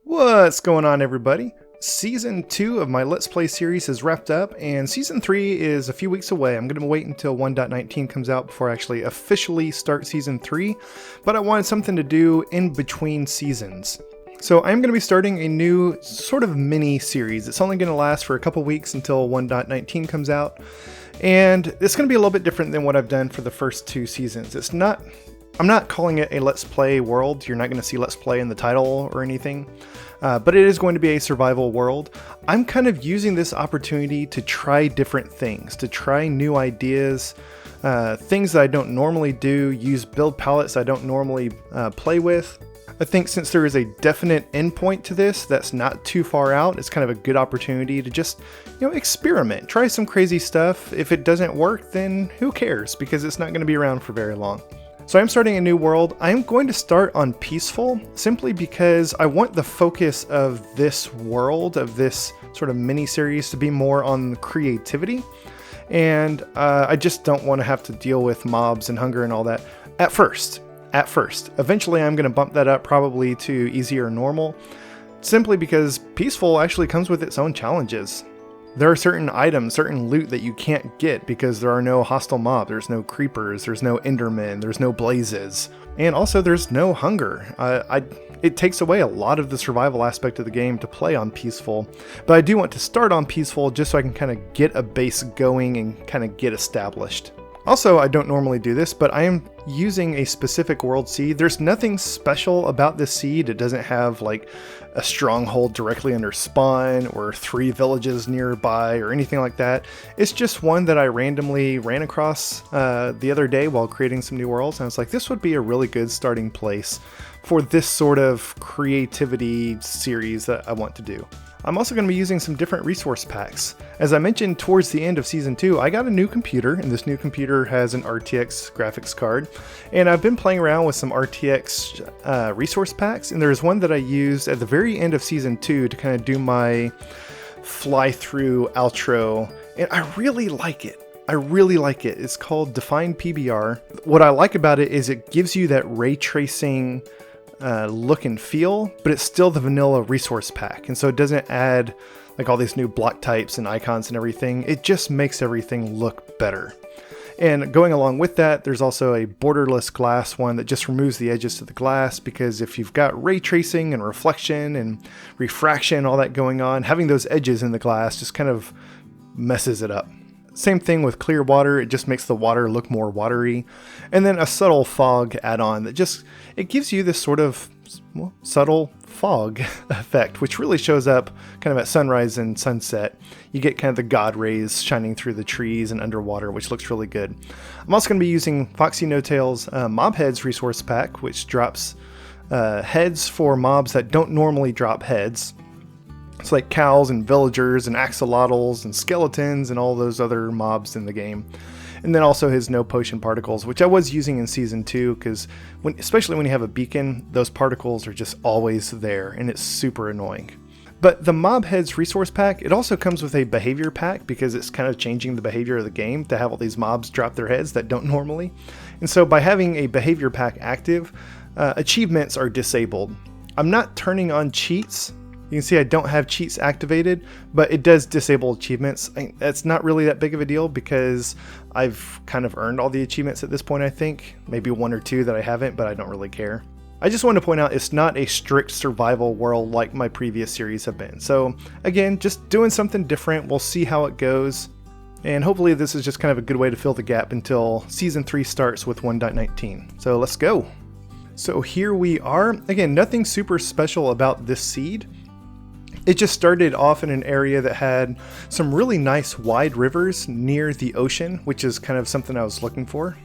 What's going on, everybody? Season 2 of my Let's Play series has wrapped up, and Season 3 is a few weeks away. I'm going to wait until 1.19 comes out before I actually officially start Season 3, but I wanted something to do in between seasons. So I'm going to be starting a new sort of mini-series. It's only going to last for a couple weeks until 1.19 comes out, and it's going to be a little bit different than what I've done for the first two seasons. I'm not calling it a Let's Play world. You're not going to see Let's Play in the title or anything. But it is going to be a survival world. I'm kind of using this opportunity to try different things, to try new ideas, things that I don't normally do, use build palettes I don't normally play with. I think since there is a definite endpoint to this that's not too far out, it's kind of a good opportunity to just, experiment, try some crazy stuff. If it doesn't work, then who cares? Because it's not going to be around for very long. So I'm starting a new world. I'm going to start on peaceful simply because I want the focus of this world, of this sort of mini-series, to be more on creativity. And I just don't want to have to deal with mobs and hunger and all that at first. Eventually I'm going to bump that up probably to easy or normal, simply because peaceful actually comes with its own challenges. There are certain items, certain loot that you can't get because there are no hostile mobs, there's no creepers, there's no endermen, there's no blazes, and also there's no hunger. It takes away a lot of the survival aspect of the game to play on peaceful, but I do want to start on peaceful just so I can kind of get a base going and kind of get established. Also, I don't normally do this, but I am using a specific world seed. There's nothing special about this seed. It doesn't have like a stronghold directly under spawn or 3 villages nearby or anything like that. It's just one that I randomly ran across the other day while creating some new worlds. And I was like, this would be a really good starting place for this sort of creativity series that I want to do. I'm also going to be using some different resource packs. As I mentioned towards the end of Season 2, I got a new computer, and this new computer has an RTX graphics card. And I've been playing around with some RTX resource packs, and there's one that I used at the very end of Season 2 to kind of do my fly-through outro, and I really like it. It's called Define PBR. What I like about it is it gives you that ray tracing look and feel, but it's still the vanilla resource pack, and so it doesn't add like all these new block types and icons and everything. It just makes everything look better. And going along with that, there's also a borderless glass one that just removes the edges to the glass, because if you've got ray tracing and reflection and refraction, all that going on, having those edges in the glass just kind of messes it up. Same thing with clear water, it just makes the water look more watery. And then a subtle fog add-on that it gives you this sort of subtle fog effect, which really shows up kind of at sunrise and sunset. You get kind of the god rays shining through the trees and underwater, which looks really good. I'm also going to be using Foxy No-Tail's Mob Heads resource pack, which drops heads for mobs that don't normally drop heads. It's like cows and villagers and axolotls and skeletons and all those other mobs in the game. And then also his no potion particles, which I was using in Season 2, because especially when you have a beacon, those particles are just always there, and it's super annoying. But the Mob Heads resource pack, it also comes with a behavior pack, because it's kind of changing the behavior of the game to have all these mobs drop their heads that don't normally. And so by having a behavior pack active, achievements are disabled. I'm not turning on cheats. You can see I don't have cheats activated, but it does disable achievements. That's not really that big of a deal because I've kind of earned all the achievements at this point, I think. Maybe 1 or 2 that I haven't, but I don't really care. I just want to point out it's not a strict survival world like my previous series have been. So again, just doing something different. We'll see how it goes. And hopefully this is just kind of a good way to fill the gap until Season 3 starts with 1.19. So let's go. So here we are. Again, nothing super special about this seed. It just started off in an area that had some really nice wide rivers near the ocean, which is kind of something I was looking for.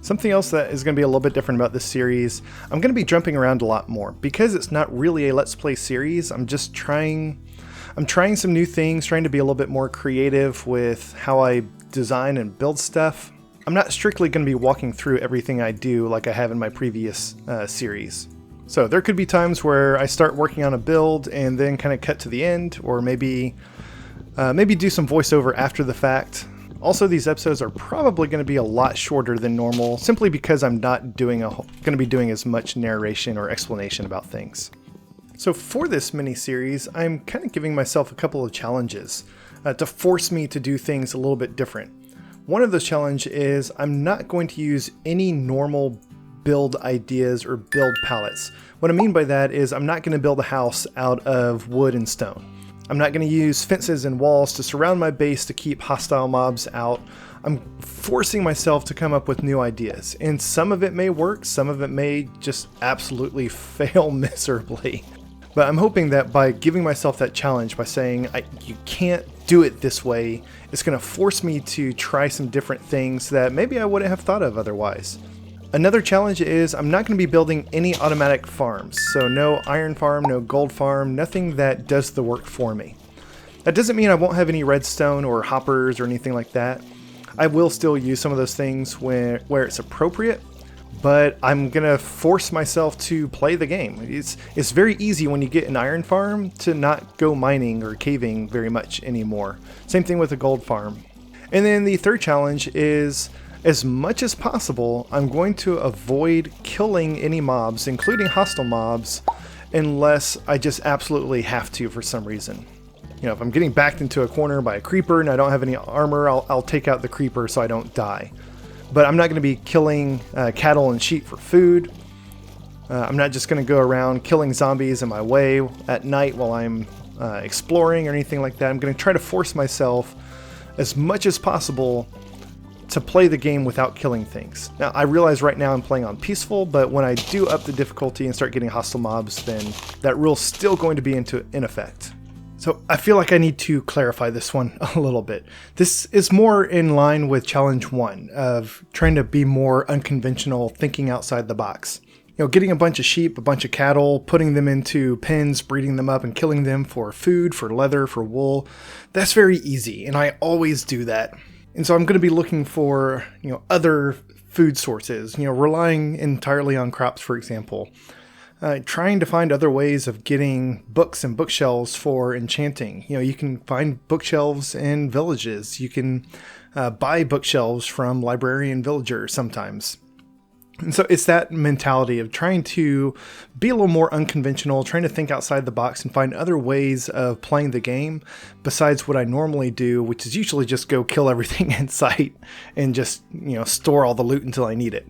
Something else that is going to be a little bit different about this series, I'm going to be jumping around a lot more. Because it's not really a Let's Play series, I'm trying some new things, trying to be a little bit more creative with how I design and build stuff. I'm not strictly going to be walking through everything I do like I have in my previous series. So there could be times where I start working on a build and then kind of cut to the end, or maybe do some voiceover after the fact. Also, these episodes are probably going to be a lot shorter than normal, simply because I'm not going to be doing as much narration or explanation about things. So for this mini-series, I'm kind of giving myself a couple of challenges to force me to do things a little bit different. One of those challenges is I'm not going to use any normal build ideas or build palettes. What I mean by that is I'm not going to build a house out of wood and stone. I'm not going to use fences and walls to surround my base to keep hostile mobs out. I'm forcing myself to come up with new ideas, and some of it may work, some of it may just absolutely fail miserably. But I'm hoping that by giving myself that challenge, by saying you can't do it this way, it's going to force me to try some different things that maybe I wouldn't have thought of otherwise. Another challenge is I'm not going to be building any automatic farms, so no iron farm, no gold farm, nothing that does the work for me. That doesn't mean I won't have any redstone or hoppers or anything like that. I will still use some of those things where it's appropriate, but I'm going to force myself to play the game. It's very easy when you get an iron farm to not go mining or caving very much anymore. Same thing with a gold farm. And then the third challenge is, as much as possible, I'm going to avoid killing any mobs, including hostile mobs, unless I just absolutely have to for some reason. You know, if I'm getting backed into a corner by a creeper and I don't have any armor, I'll take out the creeper so I don't die. But I'm not going to be killing cattle and sheep for food. I'm not just going to go around killing zombies in my way at night while I'm exploring or anything like that. I'm going to try to force myself as much as possible to play the game without killing things. Now, I realize right now I'm playing on peaceful, but when I do up the difficulty and start getting hostile mobs, then that rule's still going to be in effect. So I feel like I need to clarify this one a little bit. This is more in line with challenge 1 of trying to be more unconventional, thinking outside the box. You know, getting a bunch of sheep, a bunch of cattle, putting them into pens, breeding them up and killing them for food, for leather, for wool. That's very easy, and I always do that. And so I'm going to be looking for, other food sources, relying entirely on crops, for example. Trying to find other ways of getting books and bookshelves for enchanting. You can find bookshelves in villages. You can buy bookshelves from librarian villagers sometimes. And so it's that mentality of trying to be a little more unconventional, trying to think outside the box and find other ways of playing the game besides what I normally do, which is usually just go kill everything in sight and just, store all the loot until I need it.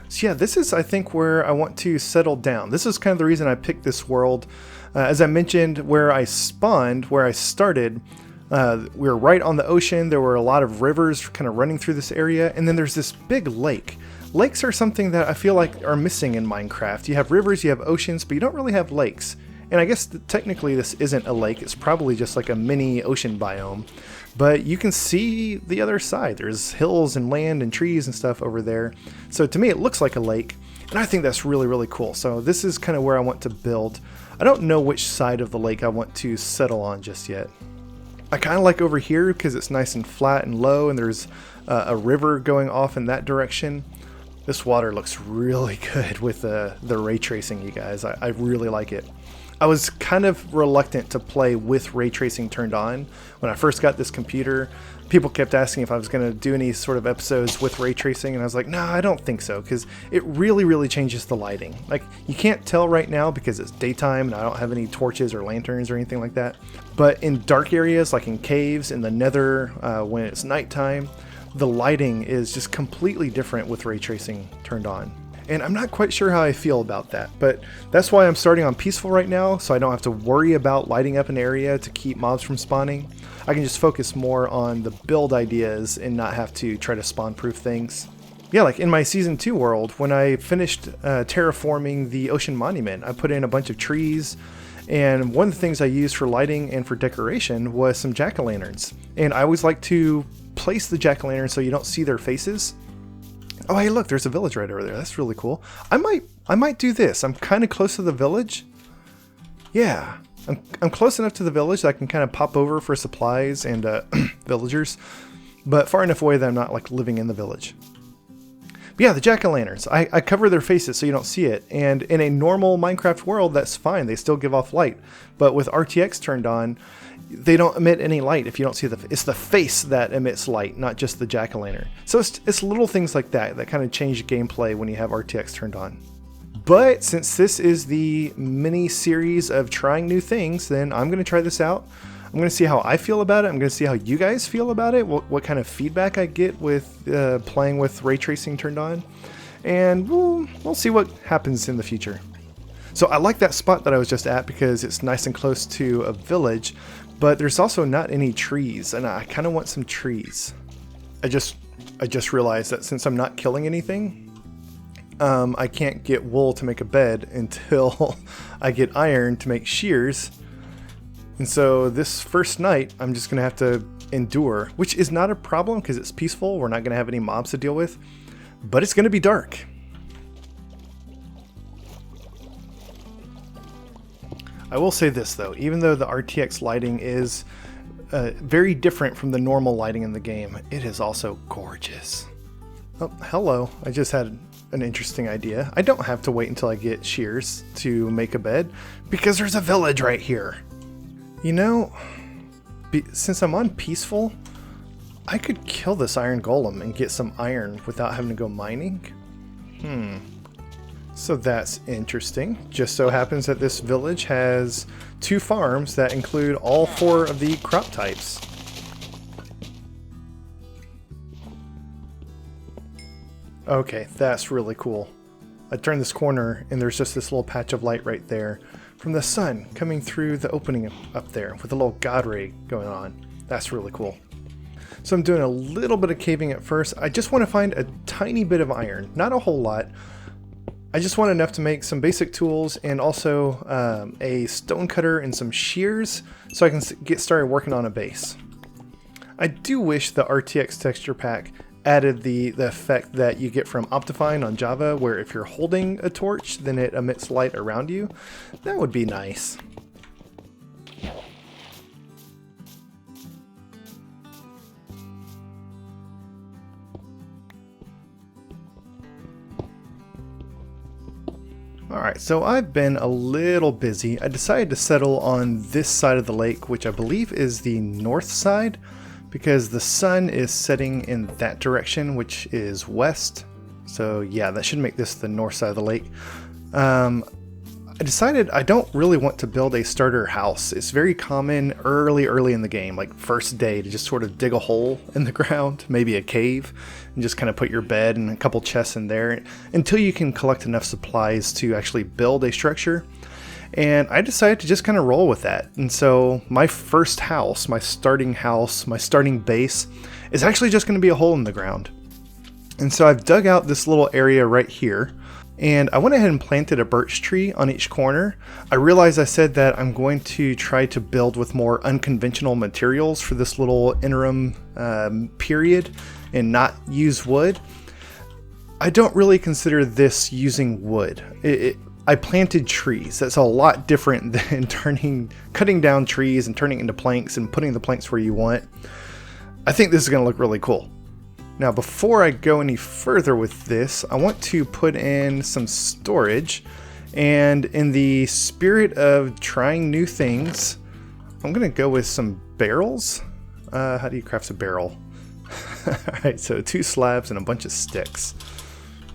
So yeah, this is, I think, where I want to settle down. This is kind of the reason I picked this world. As I mentioned, where I spawned, where I started, we were right on the ocean. There were a lot of rivers kind of running through this area. And then there's this big lake. Lakes are something that I feel like are missing in Minecraft. You have rivers, you have oceans, but you don't really have lakes. And I guess technically this isn't a lake. It's probably just like a mini ocean biome. But you can see the other side. There's hills and land and trees and stuff over there. So to me, it looks like a lake. And I think that's really, really cool. So this is kind of where I want to build. I don't know which side of the lake I want to settle on just yet. I kind of like over here because it's nice and flat and low, and there's a river going off in that direction. This water looks really good with the ray tracing, you guys. I really like it. I was kind of reluctant to play with ray tracing turned on. When I first got this computer, people kept asking if I was going to do any sort of episodes with ray tracing, and I was like, no, I don't think so, because it really, really changes the lighting. Like, you can't tell right now because it's daytime and I don't have any torches or lanterns or anything like that. But in dark areas, like in caves, in the nether, when it's nighttime, the lighting is just completely different with ray tracing turned on. And I'm not quite sure how I feel about that, but that's why I'm starting on peaceful right now, so I don't have to worry about lighting up an area to keep mobs from spawning. I can just focus more on the build ideas and not have to try to spawn-proof things. Yeah, like in my Season 2 world, when I finished terraforming the ocean monument, I put in a bunch of trees, and one of the things I used for lighting and for decoration was some jack-o'-lanterns. And I always like to place the jack-o'-lantern so you don't see their faces. Oh, hey, look, there's a village right over there. That's really cool. I might do this. I'm kind of close to the village. Yeah, I'm close enough to the village that I can kind of pop over for supplies and villagers, but far enough away that I'm not like living in the village. But yeah, the jack-o'-lanterns. I cover their faces so you don't see it. And in a normal Minecraft world, that's fine. They still give off light. But with RTX turned on, they don't emit any light if you don't see it's the face that emits light, not just the jack-o'-lantern. So it's little things like that kind of change gameplay when you have RTX turned on. But since this is the mini series of trying new things, then I'm going to try this out. I'm going to see how I feel about it. I'm going to see how you guys feel about it, what kind of feedback I get with playing with ray tracing turned on. And we'll see what happens in the future. So I like that spot that I was just at because it's nice and close to a village, but there's also not any trees, and I kind of want some trees. I just realized that since I'm not killing anything, I can't get wool to make a bed until I get iron to make shears. And so this first night, I'm just going to have to endure, which is not a problem because it's peaceful. We're not going to have any mobs to deal with, but it's going to be dark. I will say this though, even though the RTX lighting is very different from the normal lighting in the game, it is also gorgeous. Oh, hello. I just had an interesting idea. I don't have to wait until I get shears to make a bed because there's a village right here. You know, since I'm on peaceful, I could kill this iron golem and get some iron without having to go mining. So that's interesting. Just so happens that this village has 2 farms that include all 4 of the crop types. Okay, that's really cool. I turn this corner and there's just this little patch of light right there from the sun coming through the opening up there with a little god ray going on. That's really cool. So I'm doing a little bit of caving at first. I just want to find a tiny bit of iron, not a whole lot. I just want enough to make some basic tools and also a stone cutter and some shears so I can get started working on a base. I do wish the RTX texture pack added the effect that you get from Optifine on Java, where if you're holding a torch, then it emits light around you. That would be nice. Alright, so I've been a little busy. I decided to settle on this side of the lake, which I believe is the north side, because the sun is setting in that direction, which is west. So yeah, that should make this the north side of the lake. I decided I don't really want to build a starter house. It's very common early in the game, like first day, to just sort of dig a hole in the ground, maybe a cave, and just kind of put your bed and a couple chests in there until you can collect enough supplies to actually build a structure. And I decided to just kind of roll with that. And so my first house, my starting base, is actually just going to be a hole in the ground. And so I've dug out this little area right here, and I went ahead and planted a birch tree on each corner. I realized I said that I'm going to try to build with more unconventional materials for this little interim period and not use wood. I don't really consider this using wood. I planted trees. That's a lot different than cutting down trees and turning into planks and putting the planks where you want. I think this is going to look really cool. Now, before I go any further with this, I want to put in some storage. And in the spirit of trying new things, I'm going to go with some barrels. How do you craft a barrel? Alright, so 2 slabs and a bunch of sticks.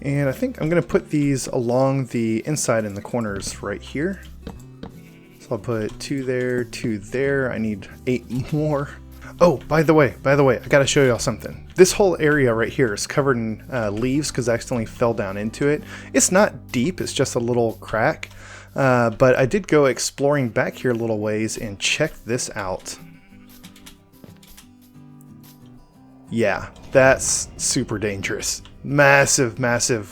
And I think I'm going to put these along the inside in the corners right here. So I'll put 2 there, 2 there. I need 8 more. Oh, by the way, I got to show y'all something. This whole area right here is covered in leaves because I accidentally fell down into it. It's not deep, it's just a little crack. But I did go exploring back here a little ways and check this out. Yeah, that's super dangerous. Massive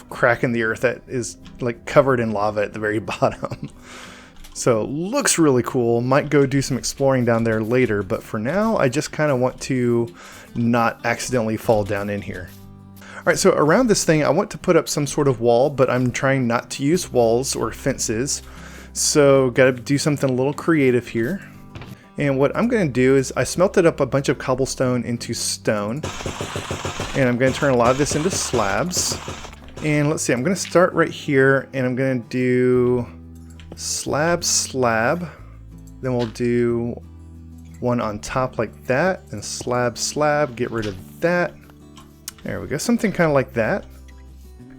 crack in the earth that is like covered in lava at the very bottom. So looks really cool. Might go do some exploring down there later, but for now I just kind of want to not accidentally fall down in here. Alright, so around this thing I want to put up some sort of wall, but I'm trying not to use walls or fences. So gotta do something a little creative here. And what I'm going to do is I smelted up a bunch of cobblestone into stone. And I'm going to turn a lot of this into slabs. And let's see, I'm going to start right here and I'm going to do slab. Then we'll do one on top like that. And slab, get rid of that. There we go, something kind of like that.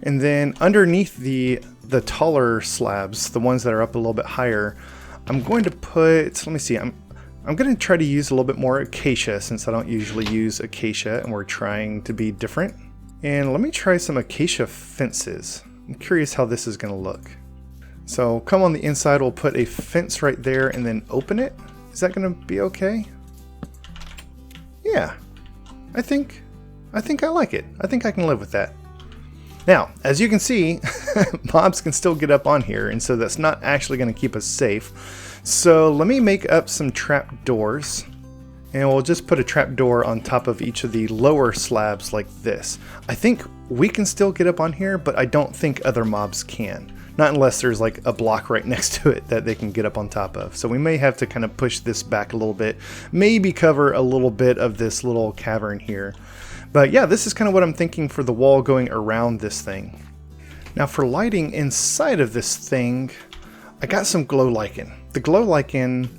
And then underneath the the taller slabs, the ones that are up a little bit higher, I'm going to put, let me see, I'm going to try to use a little bit more acacia since I don't usually use acacia and we're trying to be different. And let me try some acacia fences. I'm curious how this is going to look. So come on the inside, we'll put a fence right there and then open it. Is that going to be okay? Yeah, I think I like it. I think I can live with that. Now, as you can see, mobs can still get up on here, and so that's not actually going to keep us safe. So let me make up some trap doors, and we'll just put a trap door on top of each of the lower slabs like this. I think we can still get up on here, but I don't think other mobs can. Not unless there's like a block right next to it that they can get up on top of. So we may have to kind of push this back a little bit, maybe cover a little bit of this little cavern here. But yeah, this is kind of what I'm thinking for the wall going around this thing. Now for lighting inside of this thing, I got some glow lichen. The glow lichen,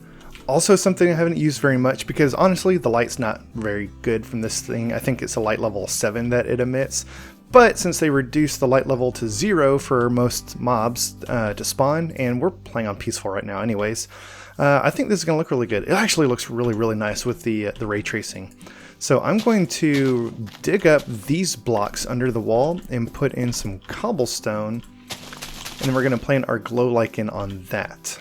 also something I haven't used very much because honestly the light's not very good from this thing. I think it's a light level 7 that it emits. But since they reduced the light level to 0 for most mobs to spawn, and we're playing on peaceful right now anyways, I think this is going to look really good. It actually looks really nice with the ray tracing. So I'm going to dig up these blocks under the wall and put in some cobblestone, and then we're going to plant our glow lichen on that.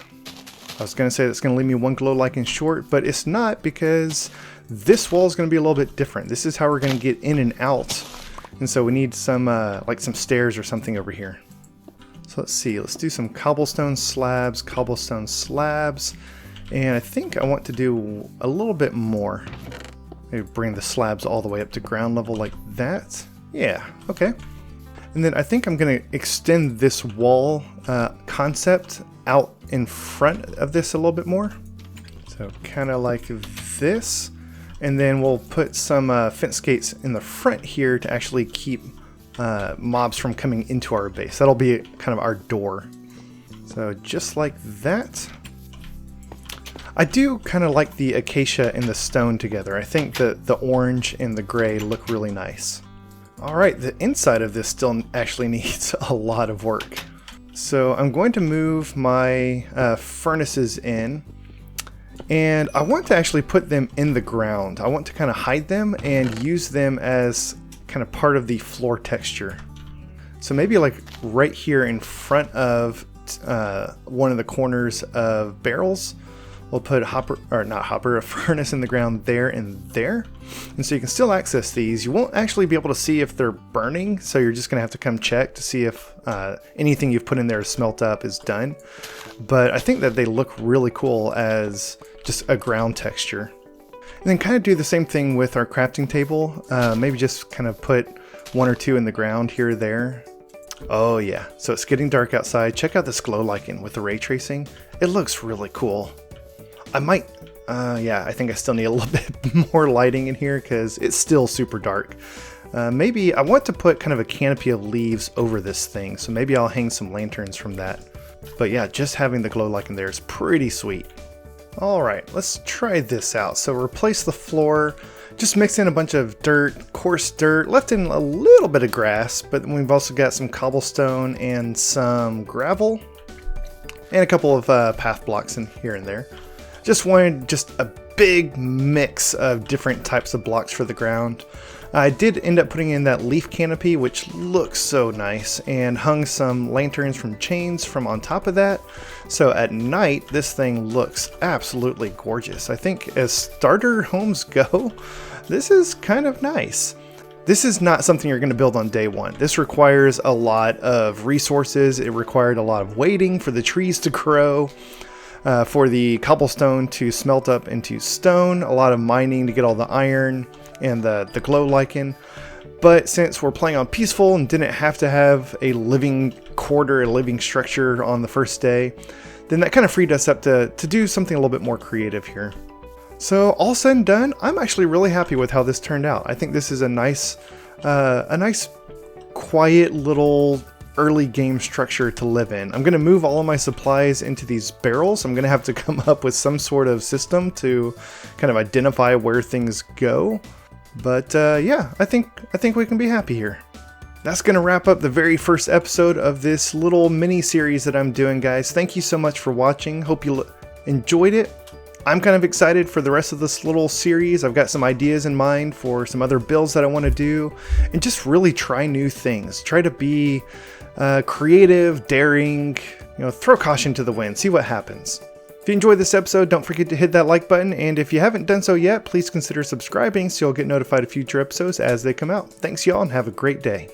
I was going to say that's going to leave me one glow lichen short, but it's not because this wall is going to be a little bit different. This is how we're going to get in and out, and so we need some like some stairs or something over here. So let's see, let's do some cobblestone slabs, and I think I want to do a little bit more. Maybe bring the slabs all the way up to ground level like that. Yeah, okay. And then I think I'm going to extend this wall concept out in front of this a little bit more. So kind of like this. And then we'll put some fence gates in the front here to actually keep mobs from coming into our base. That'll be kind of our door. So just like that. I do kind of like the acacia and the stone together. I think that the orange and the gray look really nice. Alright, the inside of this still actually needs a lot of work. So I'm going to move my furnaces in, and I want to actually put them in the ground. I want to kind of hide them and use them as kind of part of the floor texture. So maybe like right here in front of one of the corners of barrels, we'll put a furnace in the ground there and there. And so you can still access these. You won't actually be able to see if they're burning, so you're just going to have to come check to see if anything you've put in there to smelt up is done. But I think that they look really cool as just a ground texture. And then kind of do the same thing with our crafting table. Maybe just kind of put one or two in the ground here or there. Oh yeah, so it's getting dark outside. Check out this glow lichen with the ray tracing. It looks really cool. I might, yeah, I think I still need a little bit more lighting in here because it's still super dark. Maybe I want to put kind of a canopy of leaves over this thing, so maybe I'll hang some lanterns from that. But yeah, just having the glow lichen there is pretty sweet. Alright, let's try this out. So replace the floor, just mix in a bunch of dirt, coarse dirt, left in a little bit of grass, but we've also got some cobblestone and some gravel, and a couple of path blocks in here and there. Just wanted just a big mix of different types of blocks for the ground. I did end up putting in that leaf canopy, which looks so nice, and hung some lanterns from chains from on top of that. So at night, this thing looks absolutely gorgeous. I think as starter homes go, this is kind of nice. This is not something you're going to build on day one. This requires a lot of resources. It required a lot of waiting for the trees to grow. For the cobblestone to smelt up into stone, a lot of mining to get all the iron and the glow lichen. But since we're playing on peaceful and didn't have to have a living quarter, a living structure on the first day, then that kind of freed us up to do something a little bit more creative here. So all said and done, I'm actually really happy with how this turned out. I think this is a nice quiet little early game structure to live in. I'm going to move all of my supplies into these barrels. I'm going to have to come up with some sort of system to kind of identify where things go. But yeah, I think we can be happy here. That's going to wrap up the very first episode of this little mini series that I'm doing, guys. Thank you so much for watching. Hope you enjoyed it. I'm kind of excited for the rest of this little series. I've got some ideas in mind for some other builds that I want to do, and just really try new things. Try to be creative, daring, throw caution to the wind, see what happens. If you enjoyed this episode, don't forget to hit that like button, and if you haven't done so yet, please consider subscribing so you'll get notified of future episodes as they come out. Thanks y'all, and have a great day.